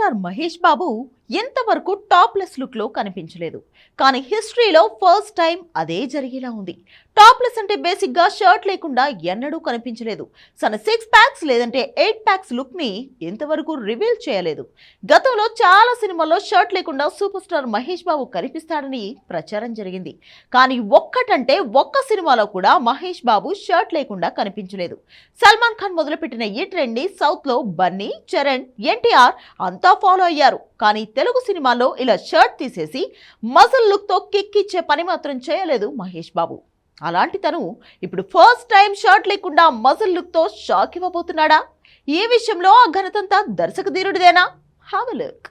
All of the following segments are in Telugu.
స్టార్ మహేష్ బాబు ఎంతవరకు టాప్లెస్ లుక్ లో కనిపించలేదు. కానీ హిస్టరీలో ఫస్ట్ టైం అదే జరిగేలా ఉంది. టాప్లెస్ అంటే బేసిక్ గా షర్ట్ లేకుండా ఎన్నడూ కనిపించలేదు. తన 6 ప్యాక్స్ లేదంటే 8 ప్యాక్స్ లుక్ ని ఎంతవరకు రివీల్ చేయలేదు. గతంలో చాలా సినిమాల్లో షర్ట్ లేకుండా సూపర్ స్టార్ మహేష్ బాబు కనిపిస్తాడని ప్రచారం జరిగింది. కానీ ఒక్కటంటే ఒక్క సినిమాలో కూడా మహేష్ బాబు షర్ట్ లేకుండా కనిపించలేదు. సల్మాన్ ఖాన్ మొదలుపెట్టిన ఈ ట్రెండ్ ని సౌత్ లో బన్నీ, చరణ్, ఎన్టీఆర్ అంతా ఫాలో అయ్యారు. కానీ తెలుగు సినిమాల్లో ఇలా షర్ట్ తీసేసి మజిల్ లుక్ తో కిక్ ఇచ్చే పని మాత్రం చేయలేదు మహేష్ బాబు. అలాంటి తను ఇప్పుడు ఫస్ట్ టైం షర్ట్ లేకుండా మజిల్ లుక్ తో షాక్ ఇవ్వబోతున్నాడా? ఈ విషయంలో ఆ ఘనతంతా దర్శకధీరుడిదేనా? Have a look.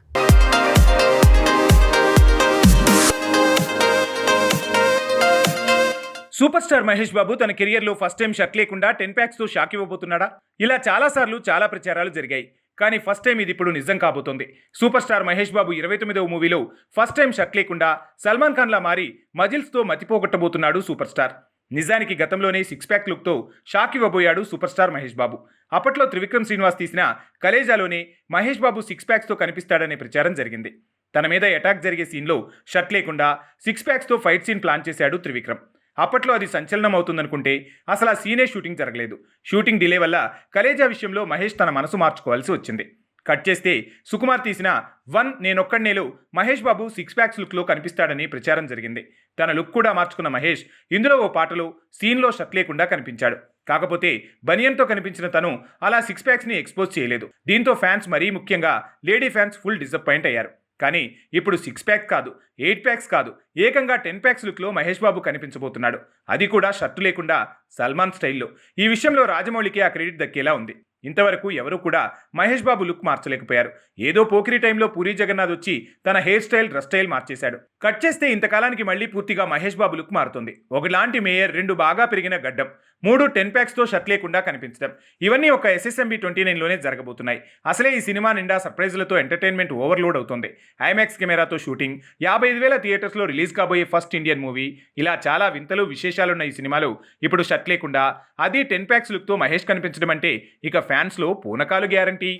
Super star Mahesh Babu తన కెరియర్లో ఫస్ట్ టైం షర్ట్ లేకుండా 10 ప్యాక్స్తో షాక్ ఇవ్వబోతున్నాడా? ఇలా చాలాసార్లు చాలా ప్రచారాలు జరిగాయి. కానీ ఫస్ట్ టైం ఇది ఇప్పుడు నిజం కాబోతోంది. సూపర్ స్టార్ మహేష్ బాబు 29వ మూవీలో ఫస్ట్ టైం షర్ట్ లేకుండా సల్మాన్ ఖాన్లా మారి మజిల్స్తో మతిపోగొట్టబోతున్నాడు సూపర్ స్టార్. నిజానికి గతంలోనే 6 ప్యాక్ లుక్తో షాక్ ఇవ్వబోయాడు సూపర్ స్టార్ మహేష్ బాబు. అప్పట్లో త్రివిక్రమ్ శ్రీనివాస్ తీసిన కలేజాలోనే మహేష్ బాబు 6 ప్యాక్స్తో కనిపిస్తాడనే ప్రచారం జరిగింది. తన మీద అటాక్ జరిగే సీన్లో షర్ట్ లేకుండా 6 ప్యాక్స్తో ఫైట్ సీన్ ప్లాన్ చేశాడు త్రివిక్రమ్. అప్పట్లో అది సంచలనం అవుతుందనుకుంటే అసలు ఆ సీనే షూటింగ్ జరగలేదు. షూటింగ్ డిలే వల్ల కలేజా విషయంలో మహేష్ తన మనసు మార్చుకోవాల్సి వచ్చింది. కట్ చేస్తే సుకుమార్ తీసిన 1 నేనొక్కడినేలో మహేష్ బాబు 6 ప్యాక్స్ లుక్లో కనిపిస్తాడని ప్రచారం జరిగింది. తన లుక్ కూడా మార్చుకున్న మహేష్ ఇందులో ఓ పాటలో సీన్లో షర్ట్ లేకుండా కనిపించాడు. కాకపోతే బనియన్తో కనిపించిన తను అలా 6 ప్యాక్స్ని ఎక్స్పోజ్ చేయలేదు. దీంతో ఫ్యాన్స్ మరీ ముఖ్యంగా లేడీ ఫ్యాన్స్ ఫుల్ డిసప్పాయింట్ అయ్యారు. కానీ ఇప్పుడు 6 ప్యాక్ కాదు, 8 ప్యాక్స్ కాదు, ఏకంగా 10 ప్యాక్స్ లుక్లో మహేష్ బాబు కనిపించబోతున్నాడు. అది కూడా షర్టు లేకుండా సల్మాన్ స్టైల్లో. ఈ విషయంలో రాజమౌళికి ఆ క్రెడిట్ దక్కేలా ఉంది. ఇంతవరకు ఎవరూ కూడా మహేష్ బాబు లుక్ మార్చలేకపోయారు. ఏదో పోకిరి టైంలో పూరి జగన్నాథ్ వచ్చి తన హెయిర్ స్టైల్, డ్రెస్ స్టైల్ మార్చేశాడు. కట్ చేస్తే ఇంతకాలానికి మళ్ళీ పూర్తిగా మహేష్ బాబు లుక్ మారుతుంది. ఒకలాంటి మేయర్, 2 బాగా పెరిగిన గడ్డం, 3 10 ప్యాక్స్తో షర్ట్ లేకుండా కనిపించడం, ఇవన్నీ ఒక SSMB 29లోనే జరగబోతున్నాయి. అసలే ఈ సినిమా నిండా సర్ప్రైజులతో ఎంటర్టైన్మెంట్ ఓవర్లోడ్ అవుతుంది. ఐమాక్స్ కెమెరాతో షూటింగ్, 55,000 థియేటర్స్లో రిలీజ్ కాబోయే ఫస్ట్ ఇండియన్ మూవీ, ఇలా చాలా వింతలు విశేషాలున్న ఈ సినిమాలో ఇప్పుడు షర్ట్ లేకుండా అది 10 ప్యాక్స్ లుక్తో మహేష్ కనిపించడం అంటే ఇక ఫ్యాన్స్లో పూనకాలు గ్యారంటీ.